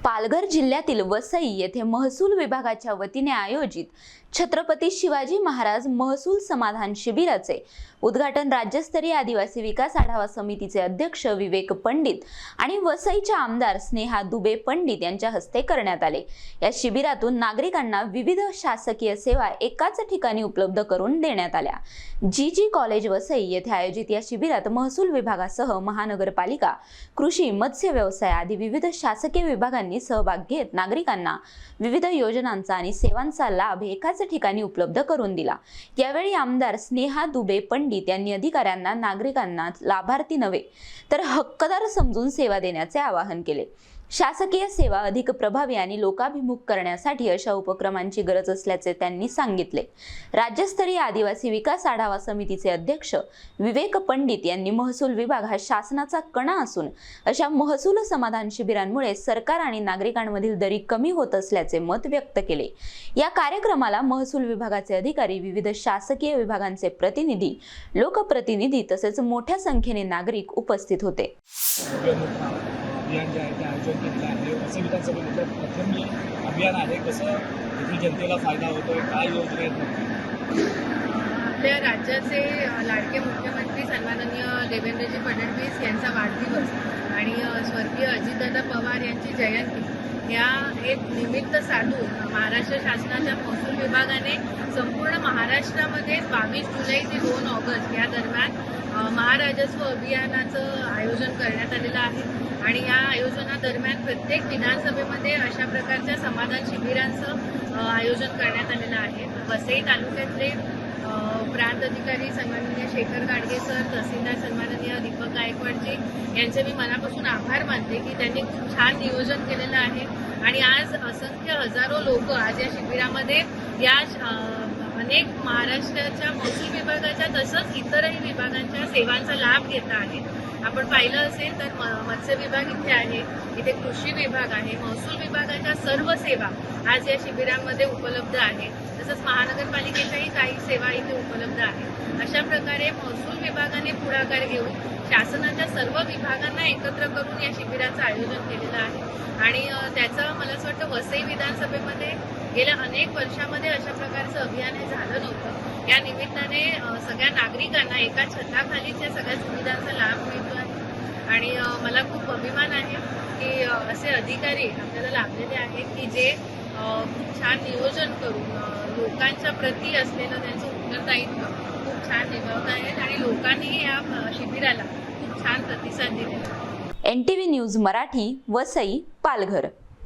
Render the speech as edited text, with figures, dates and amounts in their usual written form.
पालघर जिल्ह्यातील वसई येथे महसूल विभागाच्या वतीने आयोजित छत्रपती शिवाजी महाराज महसूल समाधान शिबिराचे उद्घाटन राज्यस्तरीय आदिवासी विकास आढावा समितीचे अध्यक्ष विवेक पंडित आणि वसईच्या आमदार स्नेहा दुबे पंडित यांच्या हस्ते करण्यात आले। या शिबिरातून नागरिकांना विविध शासकीय सेवा एकाच ठिकाणी उपलब्ध करून देण्यात आल्या। जी कॉलेज वसई येथे आयोजित या शिबिरात महसूल विभागासह महानगरपालिका, कृषी, मत्स्य व्यवसाय आदी विविध शासकीय विभागांनी सहभाग घेत नागरिकांना विविध योजनांचा आणि सेवांचा लाभ एकाच ठिकाणी उपलब्ध करून दिला। यावेळी आमदार स्नेहा दुबे पंडित यांनी अधिकाऱ्यांना नागरिकांना लाभार्थी नव्हे तर हक्कदार समजून सेवा देण्याचे आवाहन केले। शासकीय सेवा अधिक प्रभावी आणि लोकाभिमुख करण्यासाठी अशा उपक्रमांची गरज असल्याचे त्यांनी सांगितले। राज्यस्तरीय आदिवासी विकास आढावा समितीचे अध्यक्ष विवेक पंडित यांनी महसूल विभाग हा शासनाचा कणा असून अशा महसूल समाधान शिबिरांमुळे सरकार आणि नागरिकांमधील दरी कमी होत असल्याचे मत व्यक्त केले। या कार्यक्रमाला महसूल विभागाचे अधिकारी, विविध शासकीय विभागांचे प्रतिनिधी, लोकप्रतिनिधी तसेच मोठ्या संख्येने नागरिक उपस्थित होते। अभियान जे आहे ते आयोजन केलेलं आहे। वसई विधानसभेमध्ये प्रथम अभियान आहे, कसं इथे जनतेला फायदा होतोय, काय योजना आहेत? आपल्या राज्याचे लाडके मुख्यमंत्री सन्माननीय देवेंद्रजी फडणवीस यांचा वाढदिवस आणि स्वर्गीय अजितदादा पवार यांची जयंती या एक निमित्त साधून महाराष्ट्र शासनाच्या महसूल विभागाने संपूर्ण महाराष्ट्रामध्ये 22 जुलै ते 2 ऑगस्ट या दरम्यान महाराजस्व अभियानाचं आयोजन करण्यात आलेलं आहे। आणि या आयोजनादरम्यान प्रत्येक विधानसभेमध्ये अशा प्रकारच्या समाधान शिबिरांचं आयोजन करण्यात आलेलं आहे। वसई तालुक्यातले प्रांत अधिकारी सन्माननीय शेखर गाडगे सर, तहसीलदार सन्माननीय दीपक गायकवाडजी यांचे मी मनापासून आभार मानते की त्यांनी खूप छान नियोजन केलेलं आहे। आणि आज असंख्य हजारो लोक आज या शिबिरामध्ये या अनेक महाराष्ट्राच्या महसूल विभागाच्या तसंच इतरही विभागांच्या सेवांचा लाभ घेत आहेत। आपण पाहिलं असेल तर मत्स्य विभाग इथे आहे, इथे कृषी विभाग आहे, महसूल विभागाच्या सर्व सेवा आज या शिबिरांमध्ये उपलब्ध आहेत। तसंच महानगरपालिकेच्याही काही सेवा इथे उपलब्ध आहेत। अशा प्रकारे महसूल विभागाने पुढाकार घेऊन शासनाच्या सर्व विभागांना एकत्र करून या शिबिराचं आयोजन केलेलं आहे। आणि त्याचं मला असं वाटतं वसई विधानसभेमध्ये गेल्या अनेक वर्षामध्ये अशा प्रकारचं अभियान हे झालं नव्हतं। या निमित्ताने सगळ्या नागरिकांना एका छताखालीच्या सगळ्या सुविधांचा लाभ मिळतो आहे। आणि मला खूप अभिमान आहे की असे अधिकारी आपल्याला लाभलेले आहेत की जे खूप छान नियोजन करून लोकांच्या प्रती असलेलं त्यांचं उत्तरदायित्व खूप छान निभावत आहेत आणि लोकांनी या शिबिराला खूप छान प्रतिसाद दिलेला आहे। NTV news Marathi, Vasai, Palghar.